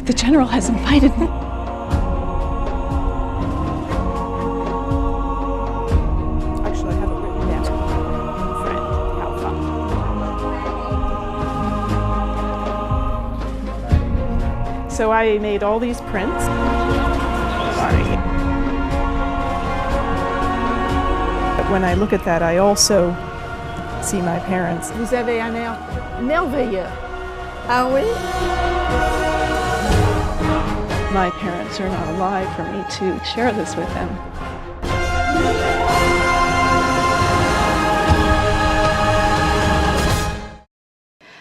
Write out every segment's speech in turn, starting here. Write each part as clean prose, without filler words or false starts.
The general has invited me. Actually, I have it written down. Friend, how fun. So I made all these prints. Sorry. But when I look at that, I also see my parents. Vous avez un air merveilleux. Ah oui? My parents are not alive for me to share this with them.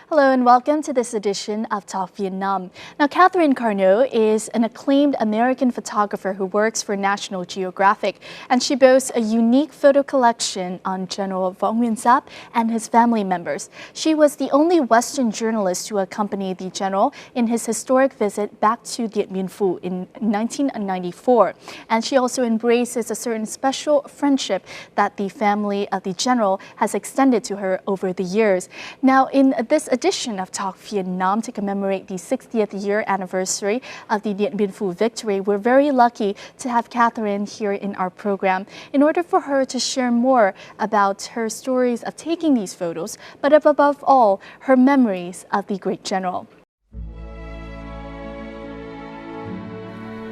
Hello and welcome to this edition of Talk Vietnam. Now, Catherine Karnow is an acclaimed American photographer who works for National Geographic, and she boasts a unique photo collection on General Nguyen Giap and his family members. She was the only Western journalist to accompany the general in his historic visit back to Dien Bien Phu in 1994. And she also embraces a certain special friendship that the family of the general has extended to her over the years. Now, in this edition of Talk Vietnam, to commemorate the 60th year anniversary of the Dien Bien Phu victory, we're very lucky to have Catherine here in our program in order for her to share more about her stories of taking these photos, but above all, her memories of the great general.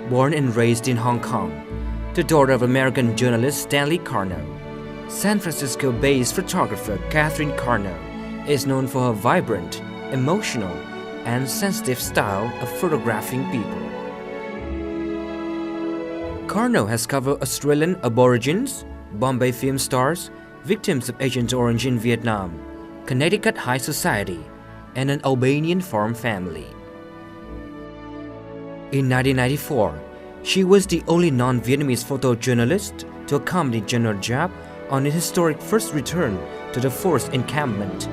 Born and raised in Hong Kong, the daughter of American journalist Stanley Karnow, San Francisco-based photographer Catherine Karnow is known for her vibrant, emotional, and sensitive style of photographing people. Karnow has covered Australian Aborigines, Bombay film stars, victims of Agent Orange in Vietnam, Connecticut high society, and an Albanian farm family. In 1994, she was the only non-Vietnamese photojournalist to accompany General Giap on his historic first return to the forest encampment.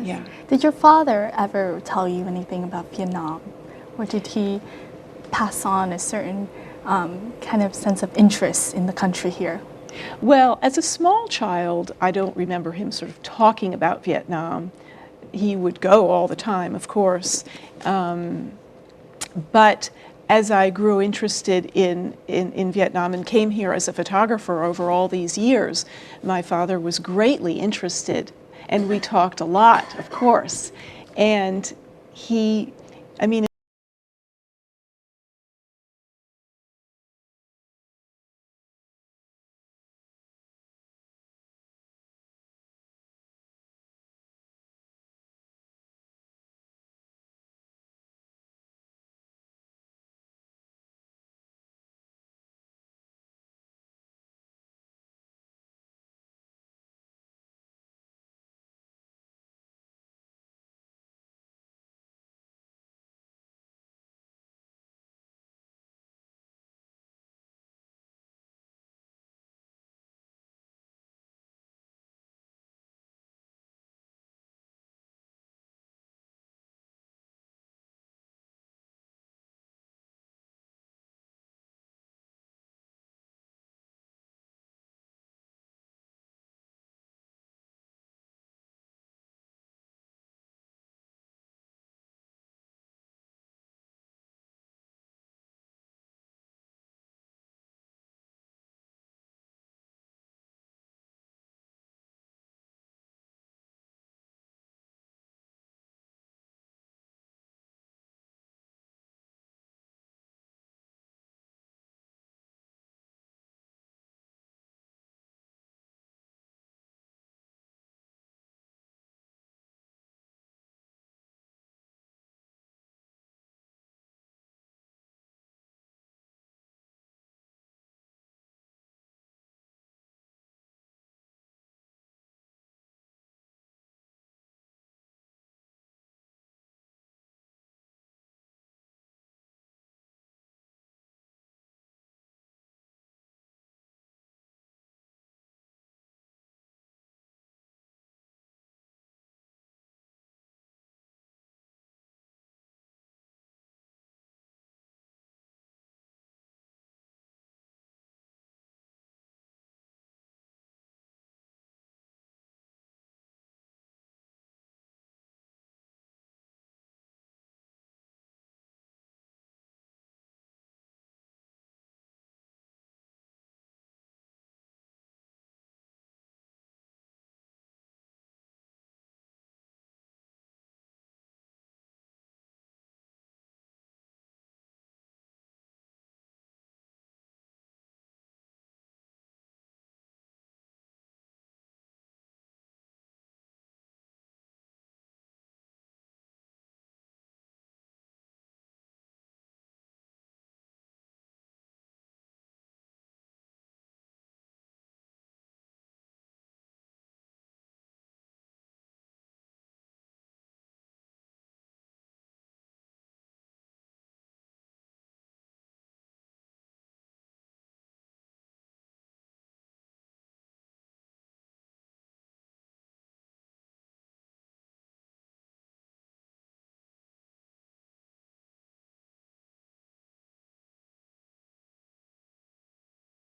Yeah. Did your father ever tell you anything about Vietnam? Or did he pass on a certain kind of sense of interest in the country here? Well, as a small child, I don't remember him sort of talking about Vietnam. He would go all the time, of course. But as I grew interested in Vietnam and came here as a photographer over all these years, my father was greatly interested. And we talked a lot, of course. And I mean,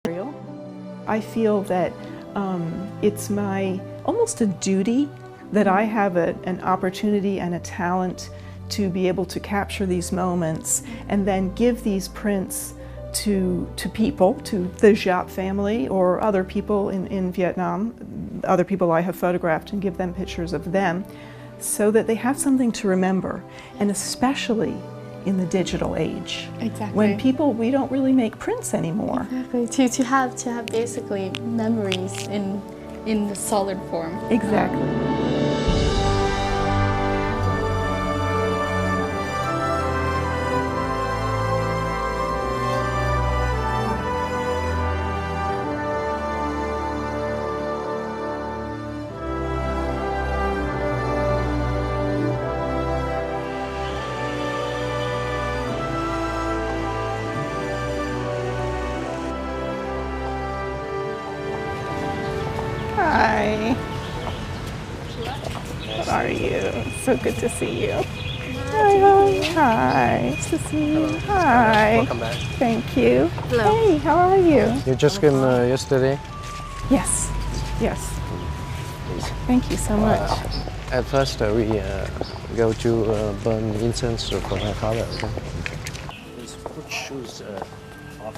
I feel that it's almost a duty that I have an opportunity and a talent to be able to capture these moments and then give these prints to people, to the Giap family or other people in Vietnam, other people I have photographed, and give them pictures of them so that they have something to remember, and especially in the digital age. Exactly. When we don't really make prints anymore. Exactly. To have basically memories in the solid form. Exactly. Hi. How are you? So good to see you. Hi. Nice to see you. Hi. Welcome back. Thank you. Hello. Hey, how are you? You just came yesterday? Yes. Yes. Thank you so much. At first we go to burn incense for my father. Okay? Please put shoes off.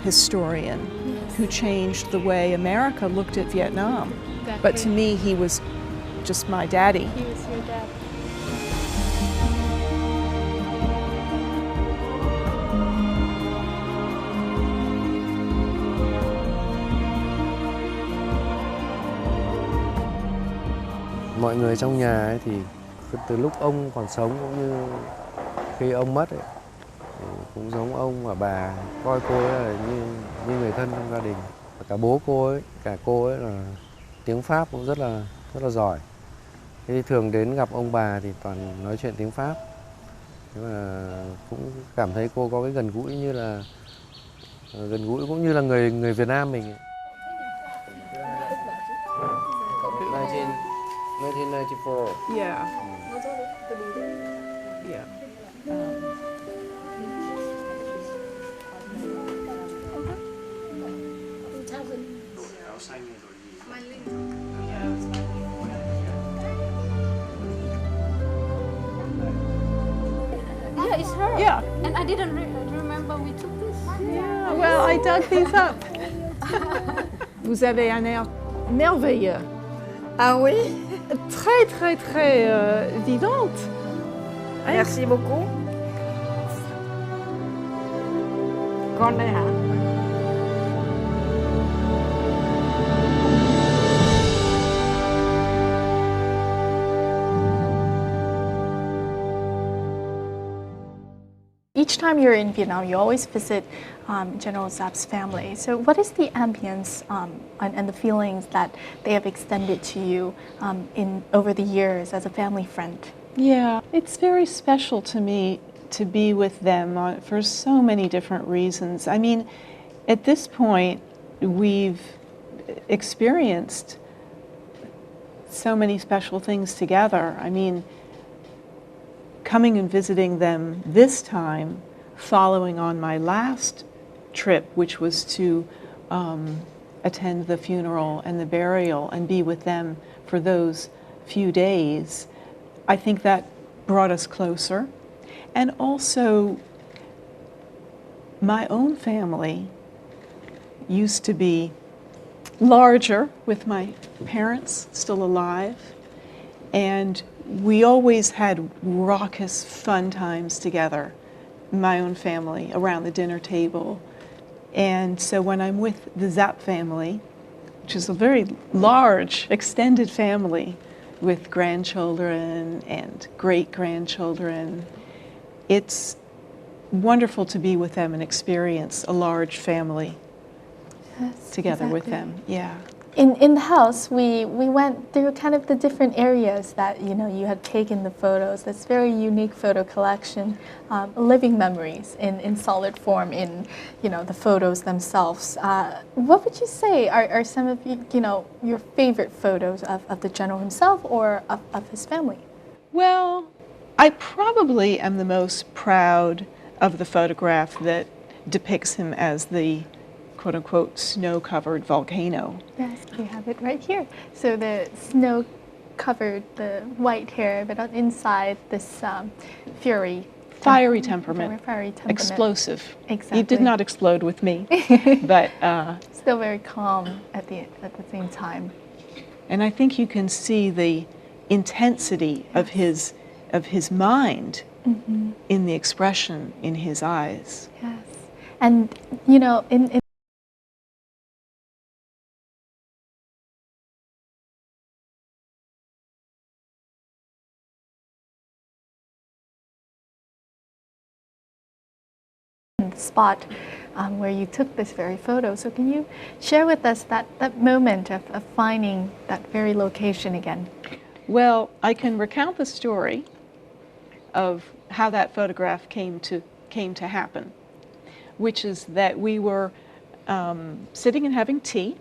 Historian who changed the way America looked at Vietnam. Exactly. But to me, he was just my daddy. He was your dad. Mọi người trong nhà ấy thì từ lúc ông còn sống cũng như khi ông mất ấy, thì cũng giống ông và bà coi cô ấy là như người thân trong gia đình. Và cả bố cô ấy, cả cô ấy là tiếng Pháp cũng rất là giỏi. Thế thì thường đến gặp ông bà thì toàn nói chuyện tiếng Pháp. Thế mà cũng cảm thấy cô có cái gần gũi cũng như là người Việt Nam mình ấy. 1994. Yeah. Yeah. Yeah, it's her. Yeah. And I didn't remember we took this. Yeah. Well, I dug these up. Vous avez un air merveilleux. Ah oui, très très très vivante. Merci beaucoup. Con đây hả? Each time you're in Vietnam, you always visit General Giap's family. So what is the ambience and the feelings that they have extended to you over the years as a family friend? Yeah, it's very special to me to be with them for so many different reasons. I mean, at this point, we've experienced so many special things together. I mean, coming and visiting them this time, following on my last trip, which was to attend the funeral and the burial and be with them for those few days, I think that brought us closer. And also, my own family used to be larger with my parents still alive, and we always had raucous, fun times together, my own family, around the dinner table. And so when I'm with the Giap family, which is a very large, extended family with grandchildren and great-grandchildren, it's wonderful to be with them and experience a large family together with them. Yeah. In the house, we went through kind of the different areas that you had taken the photos. That's very unique photo collection, living memories in solid form in the photos themselves. What would you say are some of your favorite photos of the general himself or of his family? Well, I probably am the most proud of the photograph that depicts him as the quote-unquote snow-covered volcano. Yes, we have it right here. So the snow covered the white hair, but on inside this fiery temperament. Explosive. Exactly. He did not explode with me, but still very calm at the same time. And I think you can see the intensity of his mind in the expression in his eyes. Yes, and in the spot where you took this very photo. So can you share with us that moment of finding that very location again? Well, I can recount the story of how that photograph came to happen, which is that we were sitting and having tea,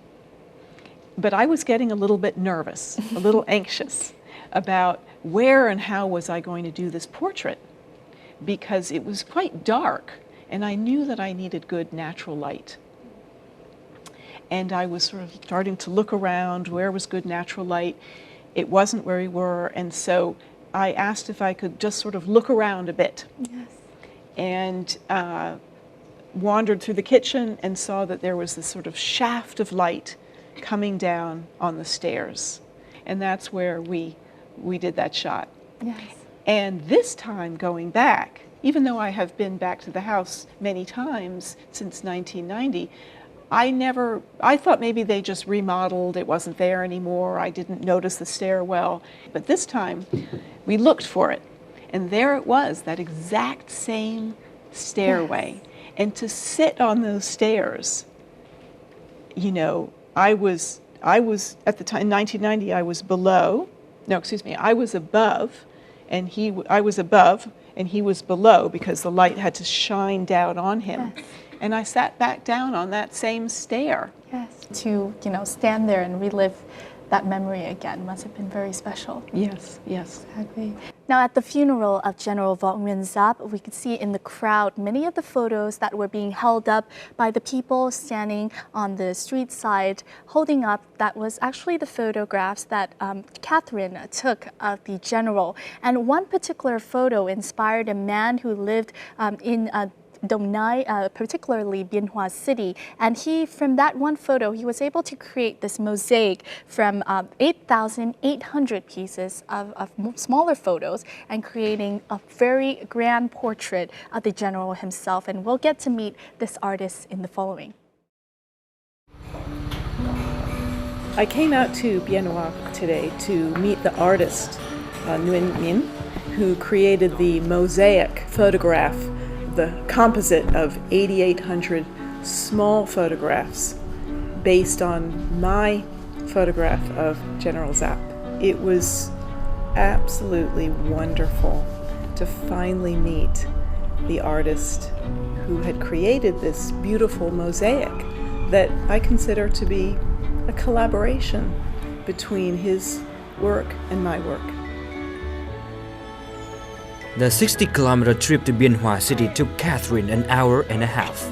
but I was getting a little bit nervous, a little anxious about where and how was I going to do this portrait, because it was quite dark and I knew that I needed good natural light. And I was sort of starting to look around, where was good natural light? It wasn't where we were, and so I asked if I could just sort of look around a bit. Yes. And wandered through the kitchen and saw that there was this sort of shaft of light coming down on the stairs. And that's where we did that shot. Yes. And this time going back, even though I have been back to the house many times since 1990, I thought maybe they just remodeled, it wasn't there anymore, I didn't notice the stairwell. But this time, we looked for it, and there it was, that exact same stairway. Yes. And to sit on those stairs, I was at the time, in 1990, I was above, and I was above, and he was below, because the light had to shine down on him. Yes. And I sat back down on that same stair. Yes, to stand there and relive that memory again must have been very special. Yes, yes. Exactly. Now, at the funeral of General Nguyen Giap, we could see in the crowd many of the photos that were being held up by the people standing on the street side, holding up. That was actually the photographs that Catherine took of the general. And one particular photo inspired a man who lived in Dong Nai, particularly Bien Hoa City. And from that one photo, he was able to create this mosaic from 8,800 pieces of smaller photos and creating a very grand portrait of the general himself. And we'll get to meet this artist in the following. I came out to Bien Hoa today to meet the artist, Nguyen, who created the mosaic photograph, the composite of 8,800 small photographs based on my photograph of General Giap. It was absolutely wonderful to finally meet the artist who had created this beautiful mosaic that I consider to be a collaboration between his work and my work. The 60-kilometer trip to Bien Hoa City took Catherine an hour and a half.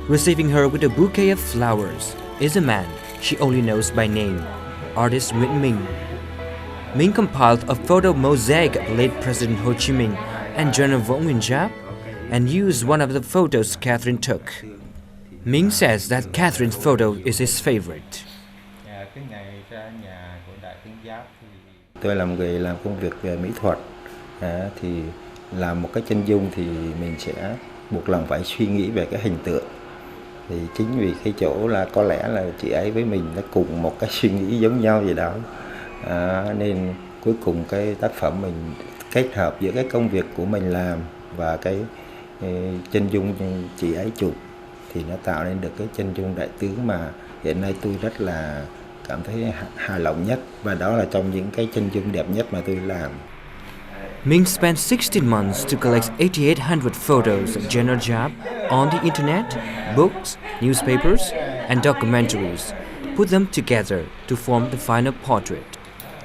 Receiving her with a bouquet of flowers is a man she only knows by name, artist Nguyen. Minh compiled a photo mosaic of late President Ho Chi Minh and General Nguyen Giap and used one of the photos Catherine took. Minh says that Catherine's photo is his favorite. Tôi là một người làm công việc về mỹ thuật, thì làm một cái chân dung thì mình sẽ buộc lòng phải suy nghĩ về cái hình tượng. Thì chính vì cái chỗ là có lẽ là chị ấy với mình đã cùng một cái suy nghĩ giống nhau gì đó, nên cuối cùng cái tác phẩm mình kết hợp giữa cái công việc của mình làm và cái chân dung chị ấy chụp thì nó tạo nên được cái chân dung đại tướng mà hiện nay tôi rất là cảm thấy hài lòng nhất, và đó là trong những cái chân dung đẹp nhất mà tôi làm. Minh spent 16 months to collect 8,800 photos of General Giap on the internet, books, newspapers, and documentaries, put them together to form the final portrait.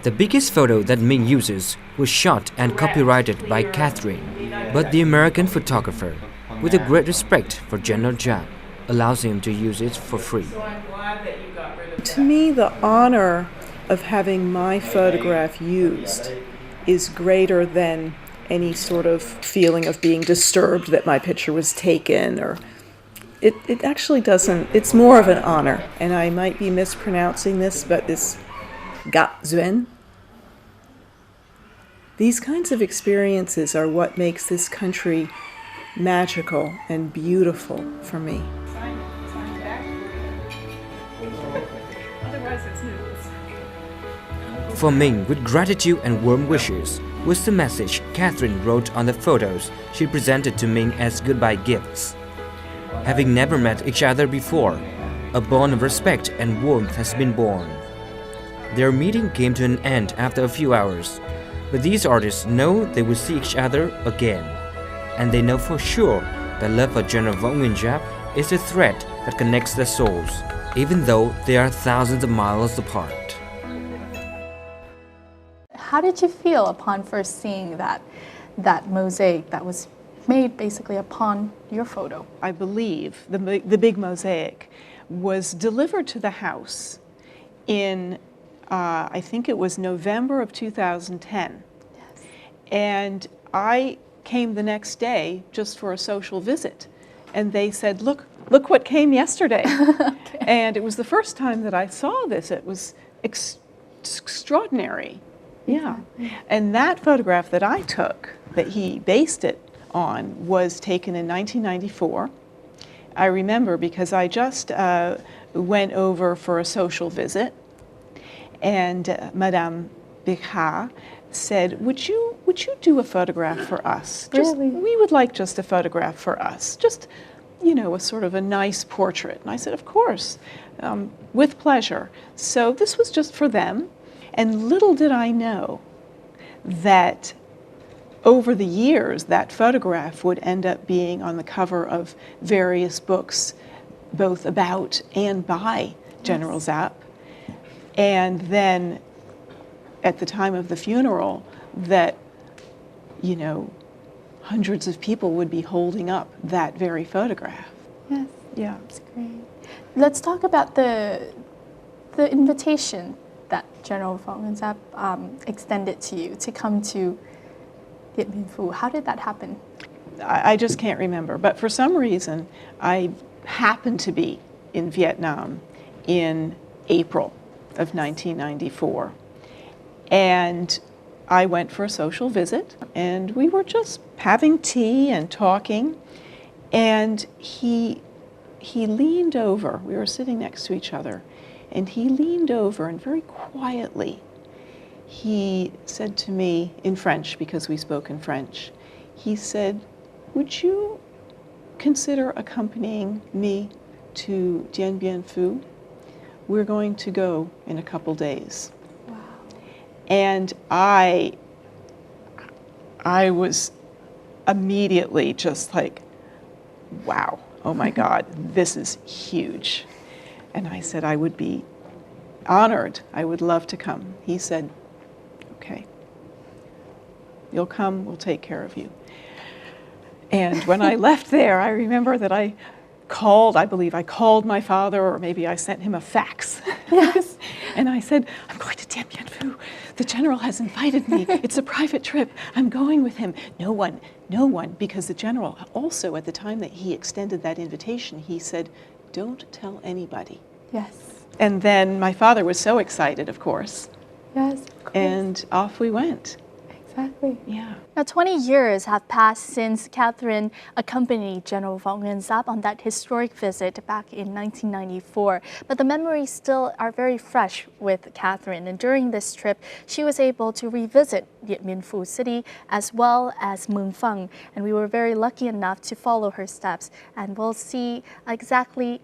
The biggest photo that Minh uses was shot and copyrighted by Catherine, but the American photographer, with a great respect for General Giap, allows him to use it for free. To me, the honor of having my photograph used is greater than any sort of feeling of being disturbed that my picture was taken, or it actually doesn't. It's more of an honor, and I might be mispronouncing this, but this Giap Nguyen. These kinds of experiences are what makes this country magical and beautiful for me. For Minh, with gratitude and warm wishes, was the message Catherine wrote on the photos she presented to Minh as goodbye gifts. Having never met each other before, a bond of respect and warmth has been born. Their meeting came to an end after a few hours, but these artists know they will see each other again, and they know for sure that love for General Nguyen Giap is the thread that connects their souls, even though they are thousands of miles apart. How did you feel upon first seeing that mosaic that was made basically upon your photo? I believe the big mosaic was delivered to the house in, I think it was November of 2010. Yes. And I came the next day just for a social visit. And they said, look what came yesterday. Okay. And it was the first time that I saw this. It was extraordinary. Yeah. And that photograph that I took, that he based it on, was taken in 1994. I remember because I just went over for a social visit, and Madame Bikha said, would you do a photograph for us? Really? We would like just a photograph for us. Just, you know, a sort of a nice portrait. And I said, of course, with pleasure. So this was just for them. And little did I know that over the years, that photograph would end up being on the cover of various books, both about and by General Giap. And then at the time of the funeral, that, you know, hundreds of people would be holding up that very photograph. Yes. Yeah. That's great. Let's talk about the invitation that General Nguyen Giap extended to you to come to Điện Biên Phủ. How did that happen? I just can't remember. But for some reason, I happened to be in Vietnam in April of 1994. And I went for a social visit, and we were just having tea and talking. And he leaned over. We were sitting next to each other. And he leaned over and very quietly, he said to me in French, because we spoke in French, he said, "Would you consider accompanying me to Dien Bien Phu? We're going to go in a couple days." Wow. And I was immediately just like, wow, oh my God, this is huge. And I said, I would be honored. I would love to come. He said, okay, you'll come, we'll take care of you. And when I left there, I remember that I believe I called my father, or maybe I sent him a fax. Yes. And I said, I'm going to Dien Bien Phu. The general has invited me. It's a private trip. I'm going with him. No one, because the general also, at the time that he extended that invitation, he said, don't tell anybody. Yes. And then my father was so excited, of course. Yes, of course. And off we went. Exactly. Yeah. Now, 20 years have passed since Catherine accompanied General Nguyen on that historic visit back in 1994. But the memories still are very fresh with Catherine. And during this trip, she was able to revisit Dien Bien Phu City as well as Mương Phăng. And we were very lucky enough to follow her steps. And we'll see exactly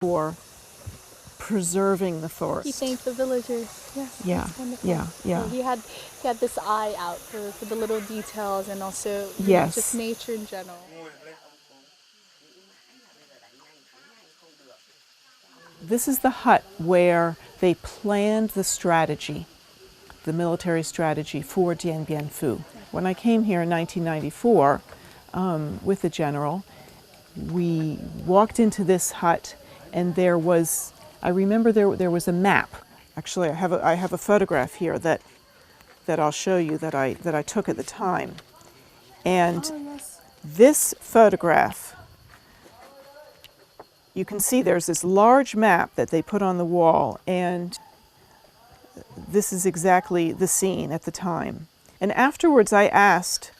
For preserving the forest. he thanked the villagers. Yes, Yeah, that's wonderful. yeah, yeah. So he had this eye out for the little details and also Yes. just nature in general. This is the hut where they planned the strategy, the military strategy for Dien Bien Phu. When I came here in 1994 with the general, we walked into this hut, and there was, I remember there was a map. Actually, I have a photograph here that I'll show you that I took at the time. And this photograph, you can see there's this large map that they put on the wall, and this is exactly the scene at the time. And afterwards I asked,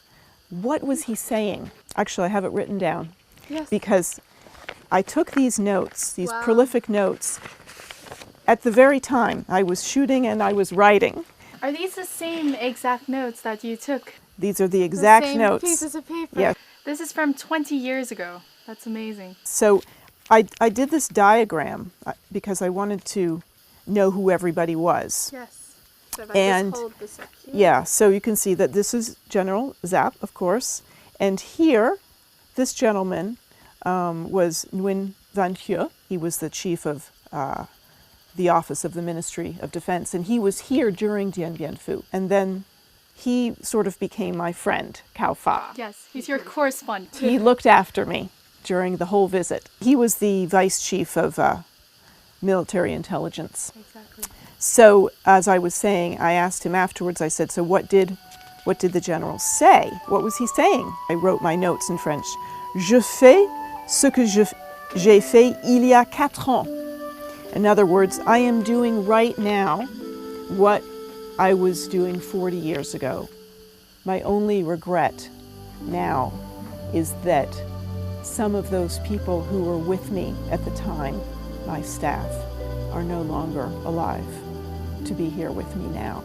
what was he saying? Actually, I have it written down. Yes. Because I took these notes, these prolific notes, at the very time I was shooting and I was writing. Are these the same exact notes that you took? These are the exact same notes. Pieces of paper. Yeah. This is from 20 years ago. That's amazing. So I did this diagram because I wanted to know who everybody was. Yes. So if I And just hold this up here. yeah, so you can see that this is General Giap, of course, and here, this gentleman was Nguyen. He was the chief of the office of the Ministry of Defense, and he was here during Dien Bien Phu. And then he sort of became my friend, Cao Fa. Yes, he's your correspondent. He looked after me during the whole visit. He was the vice chief of military intelligence. Exactly. So, as I was saying, I asked him afterwards, I said, so what did the general say? What was he saying? I wrote my notes in French. Je fais ce que j'ai fait il y a 4 ans. In other words, I am doing right now what I was doing 40 years ago. My only regret now is that some of those people who were with me at the time, my staff, are no longer alive to be here with me now.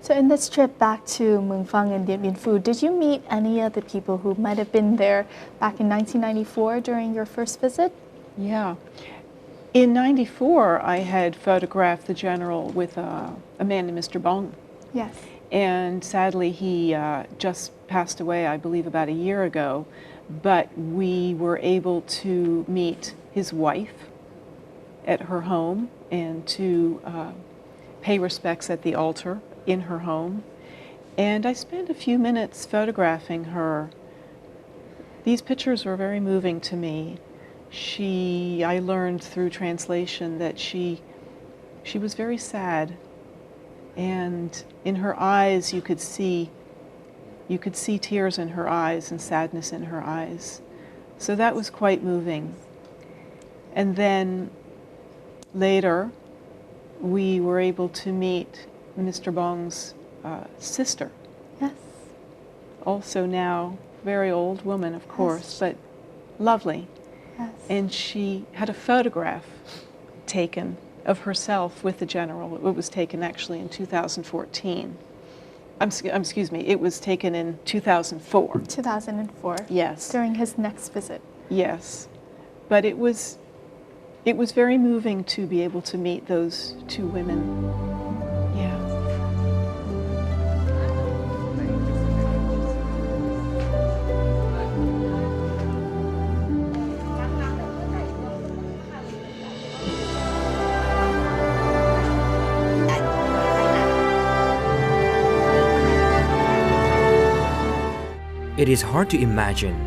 So in this trip back to Mường Phăng and Dien Bien Phu, did you meet any of the people who might have been there back in 1994 during your first visit? Yeah. In 94, I had photographed the general with a man named Mr. Bong. Yes. And sadly, he just passed away, I believe, about a year ago. But we were able to meet his wife at her home and to pay respects at the altar in her home. And I spent a few minutes photographing her. These pictures were very moving to me. I learned through translation that she was very sad, and in her eyes you could see tears in her eyes and sadness in her eyes. So that was quite moving. And then later we were able to meet Mr. Bong's sister. Yes. Also now very old woman, of course, but lovely. Yes. And she had a photograph taken of herself with the general. It was taken actually in 2014. Excuse me, it was taken in 2004. 2004. Yes. During his next visit. Yes. But it was very moving to be able to meet those two women. Yeah. It is hard to imagine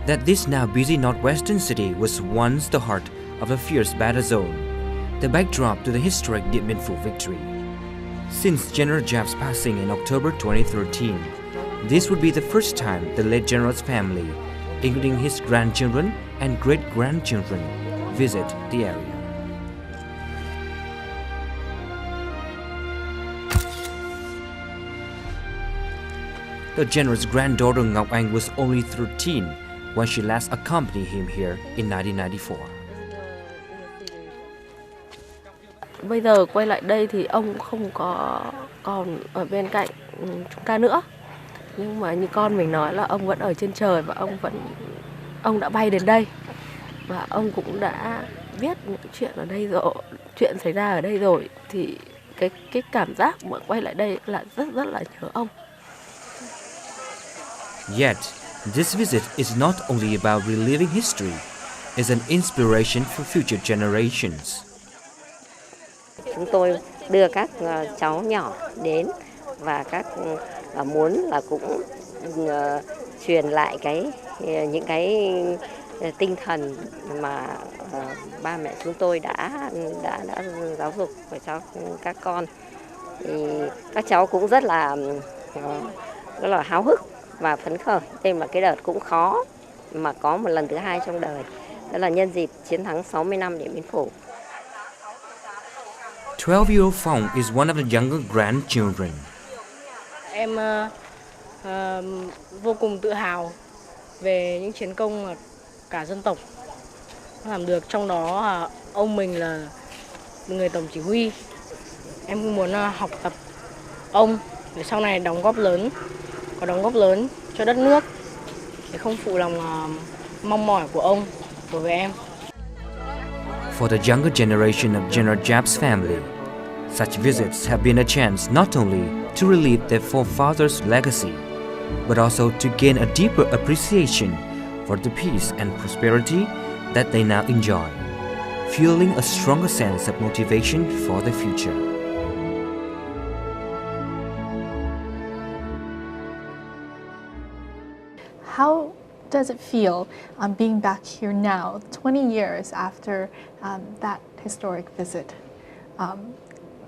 that this now busy northwestern city was once the heart of a fierce battle zone, the backdrop to the historic Dien Bien Phu victory. Since General Giap's passing in October 2013, this would be the first time the late general's family, including his grandchildren and great-grandchildren, visit the area. The general's granddaughter Ngọc Anh was only 13 when she last accompanied him here in 1994. Bây giờ quay lại đây thì ông không còn ở bên cạnh chúng ta nữa. Nhưng mà như con mình nói là ông vẫn ở trên trời và ông đã bay đến đây. Và ông cũng đã viết những chuyện ở đây rồi, chuyện xảy ra ở đây rồi, thì cái cảm giác mà quay lại đây là rất là nhớ ông. Yet, this visit is not only about reliving history, it's an inspiration for future generations. Chúng tôi đưa các cháu nhỏ đến và các muốn là cũng truyền lại những cái tinh thần mà ba mẹ chúng tôi đã giáo dục cho các con. Thì các cháu cũng rất là háo hức và phấn khởi. Đây mà cái đợt cũng khó mà có một lần thứ hai trong đời. Đó là nhân dịp chiến thắng 60 năm Điện Biên Phủ. 12-year-old Phong is one of the younger grandchildren. Em vô cùng tự hào về những chiến công mà cả dân tộc làm được. Trong đó ông mình là người tổng chỉ huy. Em cũng muốn học tập ông để sau này có đóng góp lớn cho đất nước để không phụ lòng mong mỏi của ông đối với em. For the younger generation of General Giap's family, such visits have been a chance not only to relive their forefathers' legacy, but also to gain a deeper appreciation for the peace and prosperity that they now enjoy, fueling a stronger sense of motivation for the future. How does it feel being back here now, 20 years after that historic visit,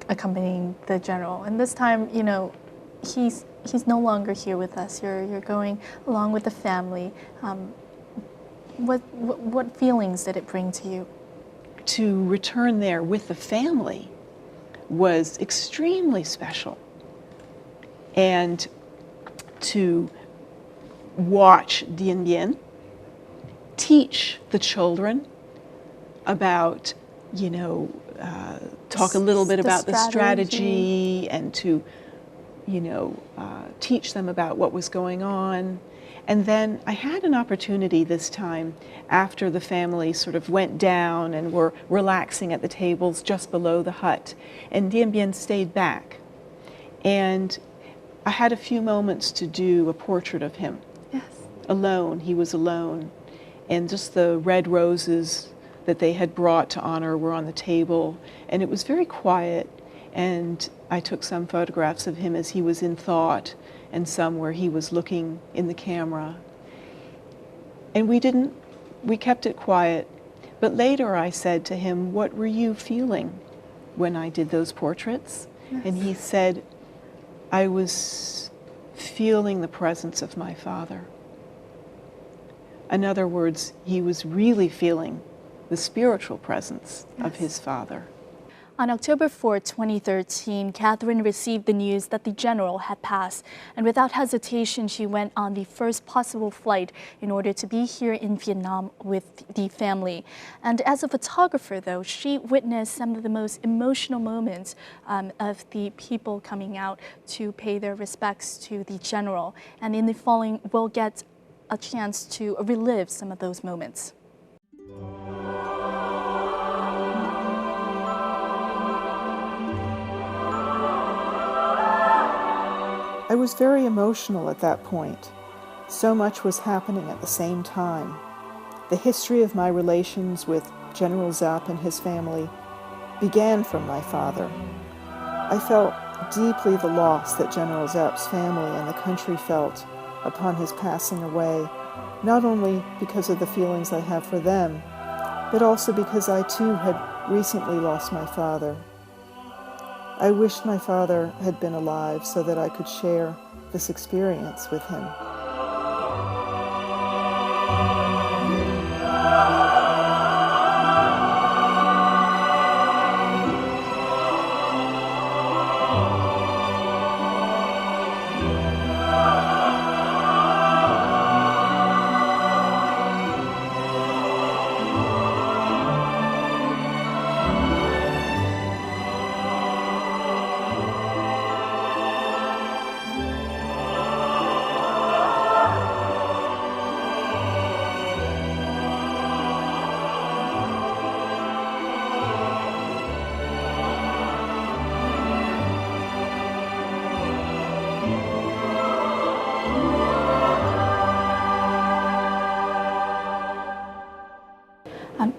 accompanying the general? And this time, you know, he's no longer here with us. You're going along with the family. What feelings did it bring to you? To return there with the family was extremely special. And to watch Dien Bien teach the children about, you know, talk a little bit about the strategy and to, you know, teach them about what was going on. And then I had an opportunity this time after the family sort of went down and were relaxing at the tables just below the hut. And Dien Bien stayed back. And I had a few moments to do a portrait of him. Yes. Alone, he was alone. And just the red roses that they had brought to honor were on the table. And it was very quiet. And I took some photographs of him as he was in thought and some where he was looking in the camera. And we kept it quiet. But later I said to him, "What were you feeling when I did those portraits?" Yes. And he said, "I was feeling the presence of my father." In other words, he was really feeling the spiritual presence of his father. On October 4, 2013, Catherine received the news that the general had passed, and without hesitation, she went on the first possible flight in order to be here in Vietnam with the family. And as a photographer, though, she witnessed some of the most emotional moments of the people coming out to pay their respects to the general. And in the following, we'll get a chance to relive some of those moments. I was very emotional at that point. So much was happening at the same time. The history of my relations with General Giap and his family began from my father. I felt deeply the loss that General Giap's family and the country felt upon his passing away, not only because of the feelings I have for them, but also because I too had recently lost my father. I wished my father had been alive so that I could share this experience with him.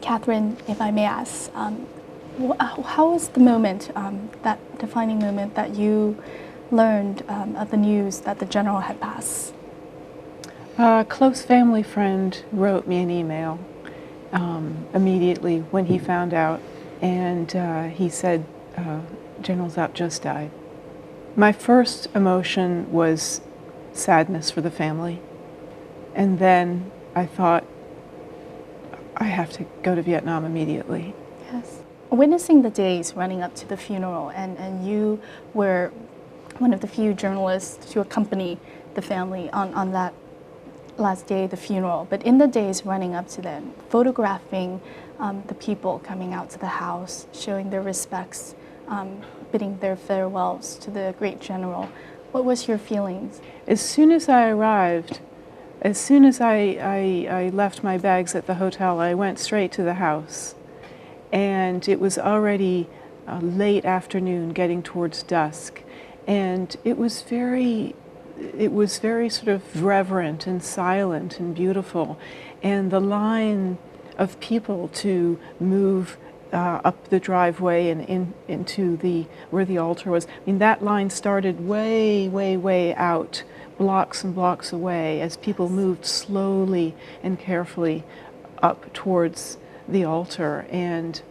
Catherine, if I may ask, how was the moment, that defining moment that you learned of the news that the general had passed? A close family friend wrote me an email immediately when he found out, and he said, General Giap just died. My first emotion was sadness for the family, and then I thought, I have to go to Vietnam immediately. Yes. Witnessing the days running up to the funeral, and you were one of the few journalists to accompany the family on that last day of the funeral, but in the days running up to them, photographing the people coming out to the house, showing their respects, bidding their farewells to the great general. What was your feelings? As soon as I arrived, as soon as I left my bags at the hotel, I went straight to the house. And it was already late afternoon, getting towards dusk. And it was very sort of reverent and silent and beautiful. And the line of people to move up the driveway and into where the altar was, I mean, that line started way, way, way out, blocks and blocks away, as people moved slowly and carefully up towards the altar. And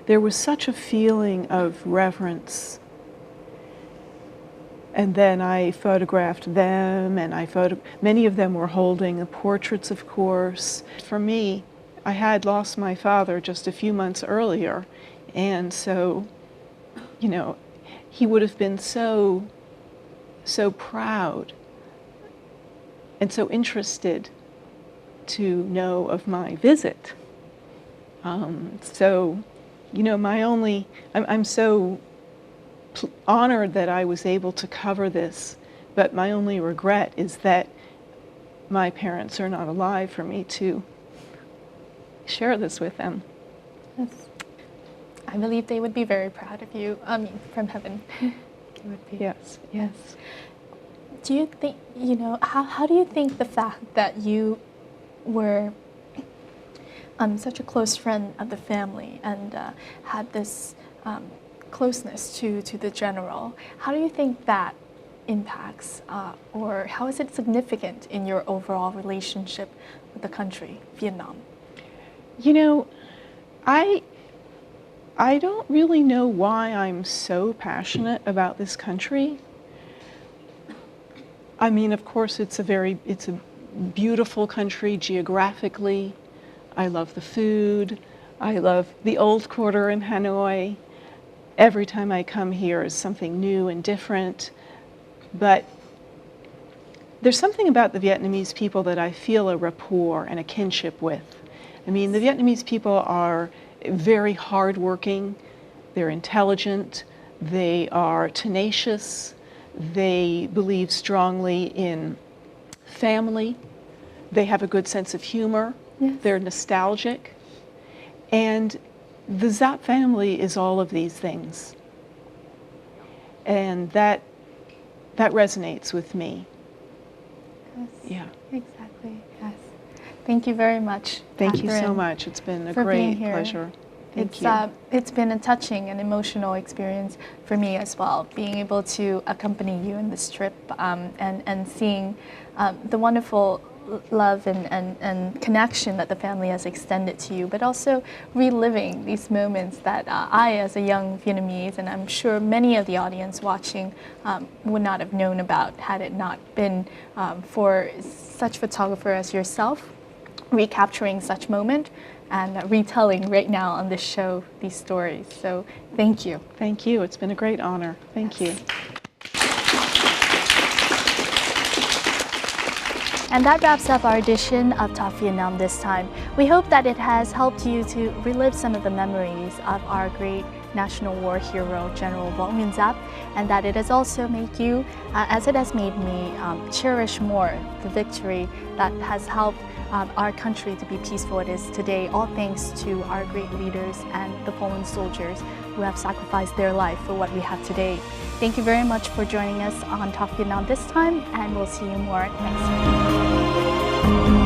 there was such a feeling of reverence. And then I photographed them, and many of them were holding the portraits, of course. For me, I had lost my father just a few months earlier, and so, you know, he would have been so proud and so interested to know of my visit. So, you know, I'm so honored that I was able to cover this, but my only regret is that my parents are not alive for me to share this with them. Yes. I believe they would be very proud of you, from heaven. Would be. Yes, yes. Do you think, you know, how do you think the fact that you were such a close friend of the family and had this closeness to the general, how do you think that impacts, or how is it significant in your overall relationship with the country, Vietnam? You know, I don't really know why I'm so passionate about this country. I mean, of course, it's a beautiful country geographically. I love the food. I love the old quarter in Hanoi. Every time I come here is something new and different. But there's something about the Vietnamese people that I feel a rapport and a kinship with. I mean, the Vietnamese people are very hardworking. They're intelligent. They are tenacious. They believe strongly in family. They have a good sense of humor. Yes. They're nostalgic. And the Giap family is all of these things. And that resonates with me. Yes. Yeah. Exactly. Yes. Thank you very much, Thank you so Catherine, much. It's been a for being great here. pleasure. Thank you. It's been a touching and emotional experience for me as well, being able to accompany you in this trip, and seeing the wonderful love and connection that the family has extended to you, but also reliving these moments that I, as a young Vietnamese, and I'm sure many of the audience watching would not have known about had it not been for such a photographer as yourself, recapturing such moment and retelling right now on this show these stories. So thank you. Thank you. It's been a great honor. Thank you. And that wraps up our edition of Talk Vietnam this time. We hope that it has helped you to relive some of the memories of our great national war hero, General Nguyen Giap, and that it has also made you, as it has made me, cherish more the victory that has helped our country to be peaceful it is today, all thanks to our great leaders and the fallen soldiers who have sacrificed their life for what we have today. Thank you very much for joining us on Talk Vietnam this time, and we'll see you more next week.